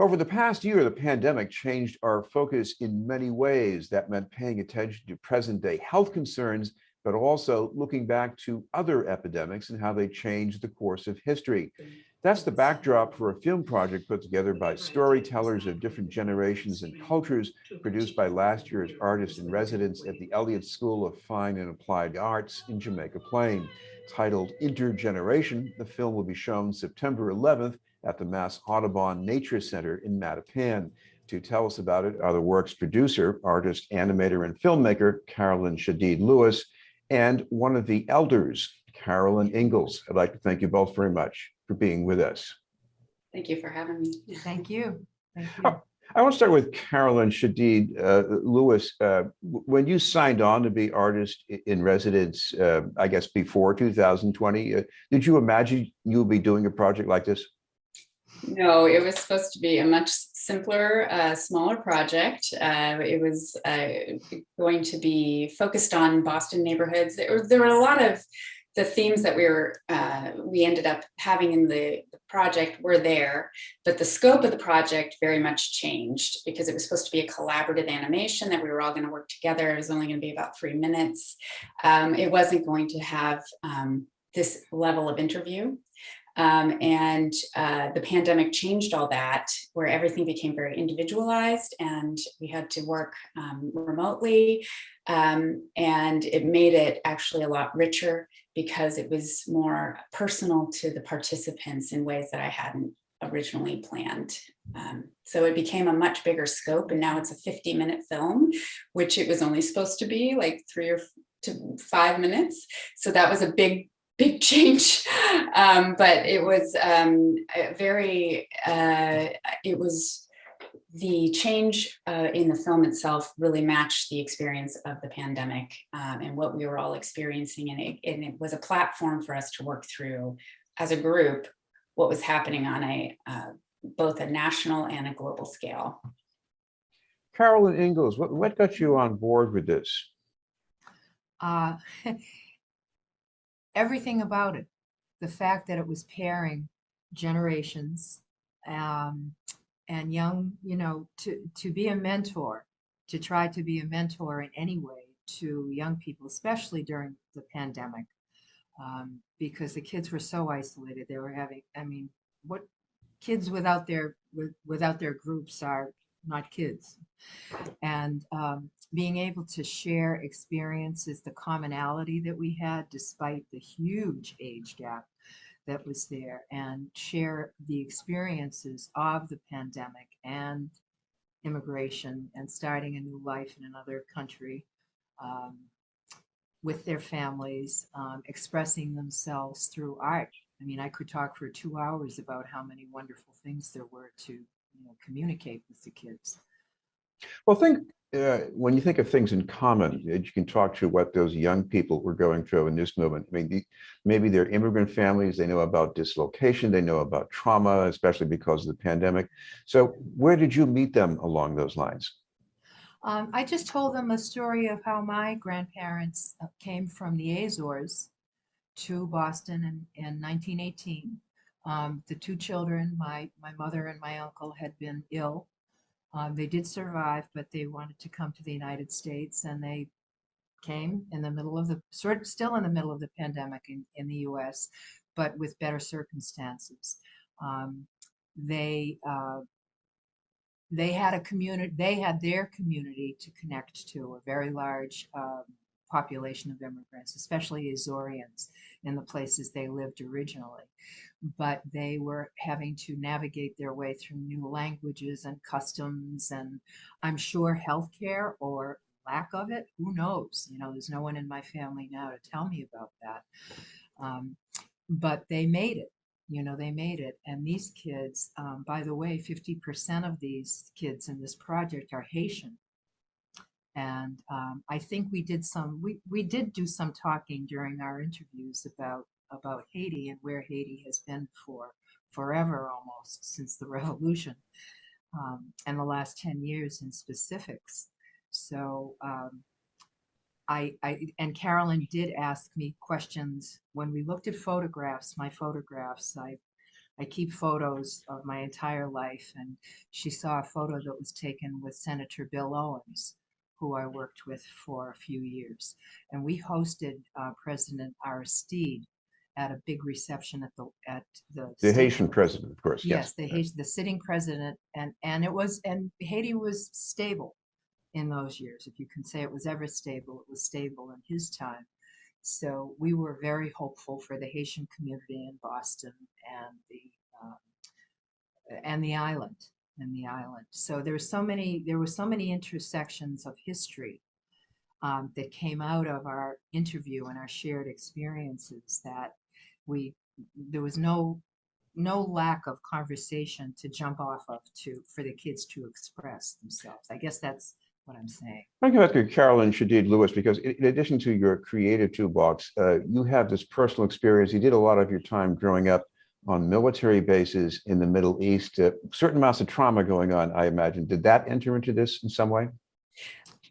Over the past year, the pandemic changed our focus in many ways. That meant paying attention to present day health concerns, but also looking back to other epidemics and how they changed the course of history. That's the backdrop for a film project put together by storytellers of different generations and cultures, produced by last year's artist in residence at the Eliot School of Fine and Applied Arts in Jamaica Plain. Titled InterGeneration, the film will be shown September 11th at the Mass Audubon Nature Center in Mattapan. To tell us about it are the work's producer, artist, animator, and filmmaker, Carolyn Shadid Lewis, and one of the elders, Carolyn Ingles. I'd like to thank you both very much for being with us. Thank you for having me. Thank you. Thank you. Oh, I want to start with Carolyn Shadid Lewis. When you signed on to be artist in residence, I guess before 2020, did you imagine you would be doing a project like this? No, it was supposed to be a much simpler, smaller project. It was going to be focused on Boston neighborhoods. There were a lot of the themes that we ended up having in the project were there, but the scope of the project very much changed because it was supposed to be a collaborative animation that we were all going to work together. It was only going to be about 3 minutes. It wasn't going to have this level of interview. The pandemic changed all that, where everything became very individualized and we had to work remotely. And it made it actually a lot richer because it was more personal to the participants in ways that I hadn't originally planned. So it became a much bigger scope, and now it's a 50-minute film, which it was only supposed to be like 3 or 5 minutes. So that was a big change, but it was it was the change in the film itself really matched the experience of the pandemic and what we were all experiencing, and it was a platform for us to work through as a group what was happening on a both a national and a global scale. Carolyn Ingles, what got you on board with this? Everything about it. The fact that it was pairing generations and young, to be a mentor, to try to be a mentor in any way to young people, especially during the pandemic, because the kids were so isolated. They were having, what kids without their groups are not kids. And being able to share experiences, the commonality that we had despite the huge age gap that was there, and share the experiences of the pandemic and immigration and starting a new life in another country with their families, expressing themselves through art. I could talk for 2 hours about how many wonderful things there were to communicate with the kids. Well, when you think of things in common, you can talk to what those young people were going through in this movement. Maybe they're immigrant families, they know about dislocation, they know about trauma, especially because of the pandemic. So where did you meet them along those lines? I just told them a story of how my grandparents came from the Azores to Boston in 1918. The 2 children, my mother and my uncle, had been ill. They did survive, but they wanted to come to the United States, and they came in the middle of still in the middle of the pandemic in the U.S., but with better circumstances. They had a community. They had their community to connect to, a very large population of immigrants, especially Azorians, in the places they lived originally. But they were having to navigate their way through new languages and customs, and I'm sure healthcare or lack of it, who knows? There's no one in my family now to tell me about that. But they made it. They made it. And these kids, by the way, 50% of these kids in this project are Haitian. And I think we did do some talking during our interviews about Haiti and where Haiti has been for forever, almost since the revolution, and the last 10 years in specifics. So and Carolyn did ask me questions when we looked at photographs, my photographs. I keep photos of my entire life, and she saw a photo that was taken with Senator Bill Owens, who I worked with for a few years. And we hosted President Aristide at a big reception at the The state. Haitian president, of course. Yes, the sitting president, and Haiti was stable in those years. If you can say it was ever stable, it was stable in his time. So we were very hopeful for the Haitian community in Boston and the island So there were so many intersections of history that came out of our interview and our shared experiences that there was no lack of conversation to jump off of for the kids to express themselves. I guess that's what I'm saying. I'm going to ask you, Carolyn Shadid Lewis, because in addition to your creative toolbox, you have this personal experience. You did a lot of your time growing up on military bases in the Middle East, certain amounts of trauma going on, I imagine. Did that enter into this in some way?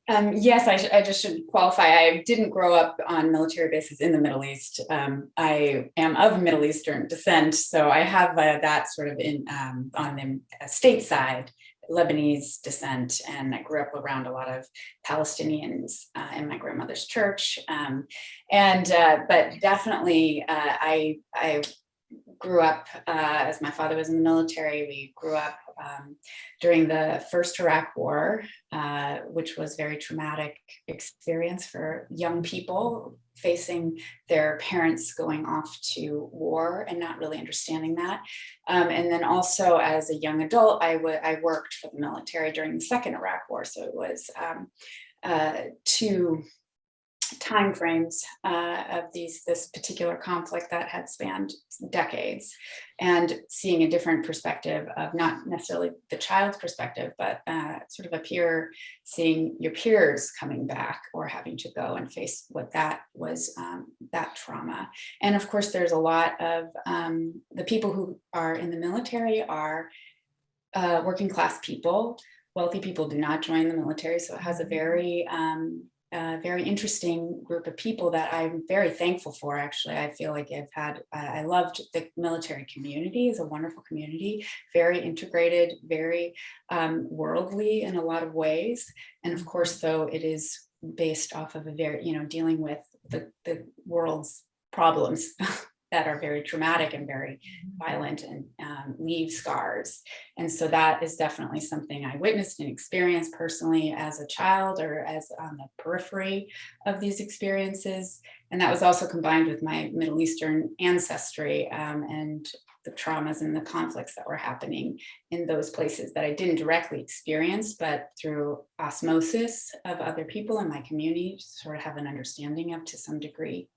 Yes, I just should qualify. I didn't grow up on military bases in the Middle East. I am of Middle Eastern descent, so I have that sort of on the stateside Lebanese descent, and I grew up around a lot of Palestinians in my grandmother's church. But definitely, I grew up as my father was in the military. We grew up during the first Iraq War, which was a very traumatic experience for young people facing their parents going off to war and not really understanding that. And then also as a young adult, I worked for the military during the second Iraq War. So it was two time frames of this particular conflict that had spanned decades, and seeing a different perspective of not necessarily the child's perspective, but sort of seeing your peers coming back or having to go and face what that was, that trauma. And of course, there's a lot of the people who are in the military are working class people. Wealthy people do not join the military, so it has a very interesting group of people that I'm very thankful for. Actually, I feel like I loved the military community. It's a wonderful community, very integrated, very worldly in a lot of ways. And of course, though, it is based off of a very, dealing with the world's problems that are very traumatic and very violent and leave scars. And so that is definitely something I witnessed and experienced personally as a child, or as on the periphery of these experiences. And that was also combined with my Middle Eastern ancestry and the traumas and the conflicts that were happening in those places that I didn't directly experience, but through osmosis of other people in my community, sort of have an understanding of to some degree.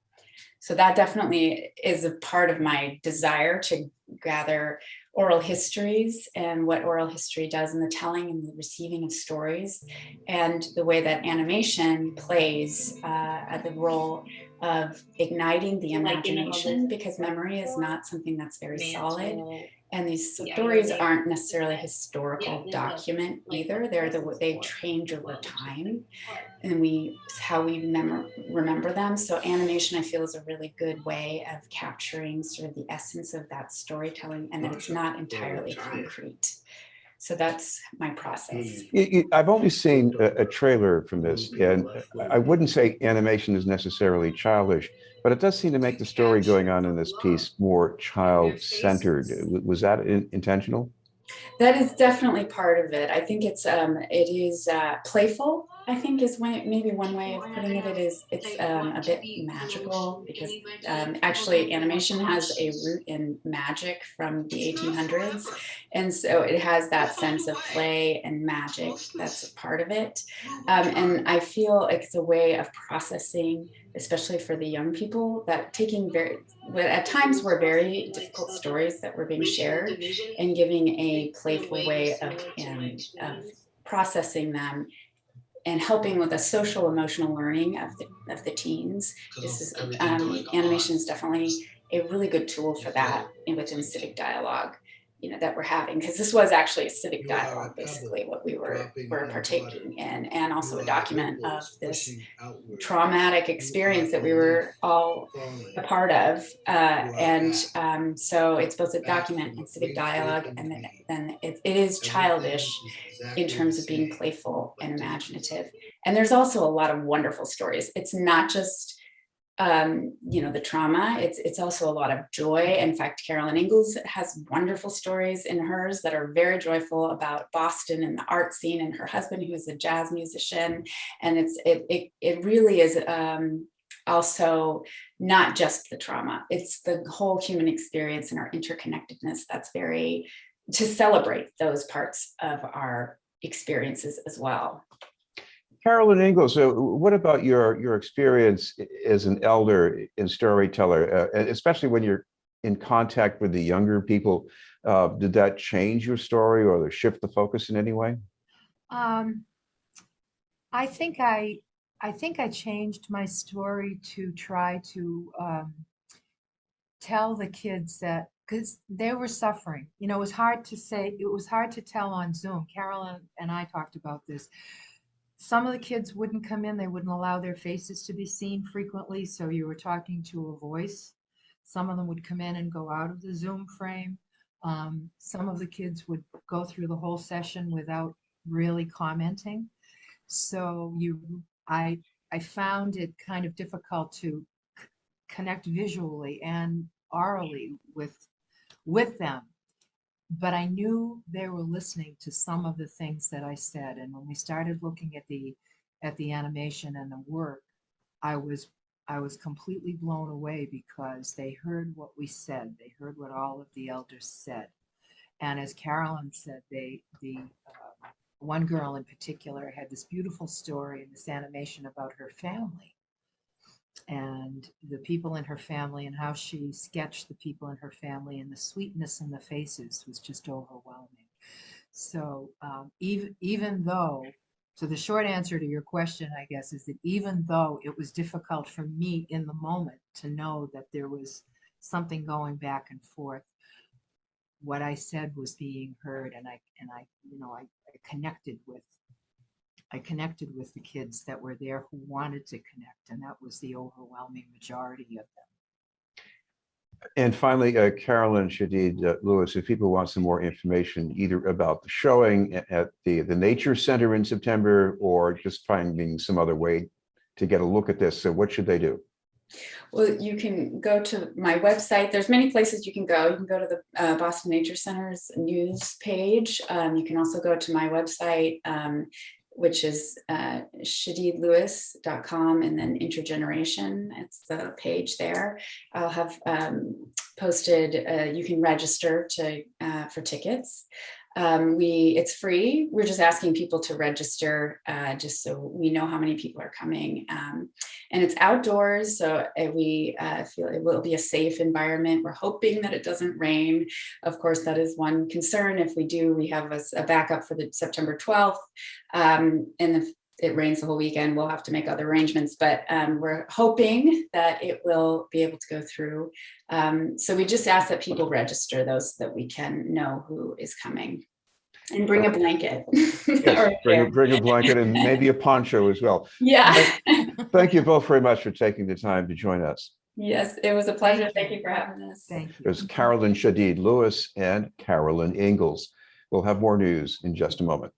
So that definitely is a part of my desire to gather oral histories and what oral history does in the telling and the receiving of stories, and the way that animation plays the role of igniting the imagination, because memory is not something that's very solid. And these stories aren't necessarily a historical document either. They change over time, and how we remember them. So animation, I feel, is a really good way of capturing sort of the essence of that storytelling, and that it's not entirely concrete. So that's my process. I've only seen a trailer from this, and I wouldn't say animation is necessarily childish, but it does seem to make the story going on in this piece more child-centered. Was that intentional? That is definitely part of it. I think it is playful. I think is maybe one way of putting it. It's a bit magical, because actually animation has a root in magic from the 1800s, and so it has that sense of play and magic that's a part of it. And I feel like it's a way of processing, especially for the young people, that at times were very difficult stories that were being shared, and giving a playful way of processing them and helping with the social emotional learning of the teens. This is animation is definitely a really good tool for that within civic dialogue. that we're having, because this was actually a civic dialogue, basically what we were partaking in, and also a document of this traumatic experience that we were all a part of. So it's both a document and civic dialogue, and then it is childish in terms of being playful and imaginative. And there's also a lot of wonderful stories. It's not just the trauma, it's also a lot of joy. In fact, Carolyn Ingles has wonderful stories in hers that are very joyful about Boston and the art scene, and her husband, who is a jazz musician. And it really is also not just the trauma, it's the whole human experience and our interconnectedness that's very to celebrate those parts of our experiences as well. Carolyn Ingles, so what about your experience as an elder and storyteller, especially when you're in contact with the younger people? Did that change your story or shift the focus in any way? I think I changed my story to try to tell the kids that, because they were suffering. It was hard to tell on Zoom. Carolyn and I talked about this. Some of the kids wouldn't come in, they wouldn't allow their faces to be seen frequently, so you were talking to a voice. Some of them would come in and go out of the Zoom frame. Some of the kids would go through the whole session without really commenting. So I found it kind of difficult to connect visually and orally with them. But I knew they were listening to some of the things that I said. And when we started looking at the animation and the work, I was completely blown away, because they heard what we said. They heard what all of the elders said. And as Carolyn said, the one girl in particular had this beautiful story and this animation about her family and the people in her family, and how she sketched the people in her family, and the sweetness in the faces was just overwhelming. So even though, so the short answer to your question, I guess, is that even though it was difficult for me in the moment to know that there was something going back and forth, what I said was being heard, and I connected with the kids that were there who wanted to connect, and that was the overwhelming majority of them. And finally, Carolyn Shadid Lewis, if people want some more information, either about the showing at the Nature Center in September, or just finding some other way to get a look at this, so what should they do? Well, you can go to my website. There's many places you can go. You can go to the Boston Nature Center's news page. You can also go to my website, which is shadidlewis.com, and then InterGeneration. It's the page there. I'll have posted, you can register for tickets. It's free. We're just asking people to register, just so we know how many people are coming. And it's outdoors, so we feel it will be a safe environment. We're hoping that it doesn't rain. Of course, that is one concern. If we do, we have a backup for the September 12th. And if it rains the whole weekend, we'll have to make other arrangements, but we're hoping that it will be able to go through. So we just ask that people register, those that we can know who is coming, and bring a blanket. Yes, bring a blanket and maybe a poncho as well. Yeah. Thank you both very much for taking the time to join us. Yes, it was a pleasure. Thank you for having us. Thank you. There's Carolyn Shadid Lewis and Carolyn Ingles. We'll have more news in just a moment.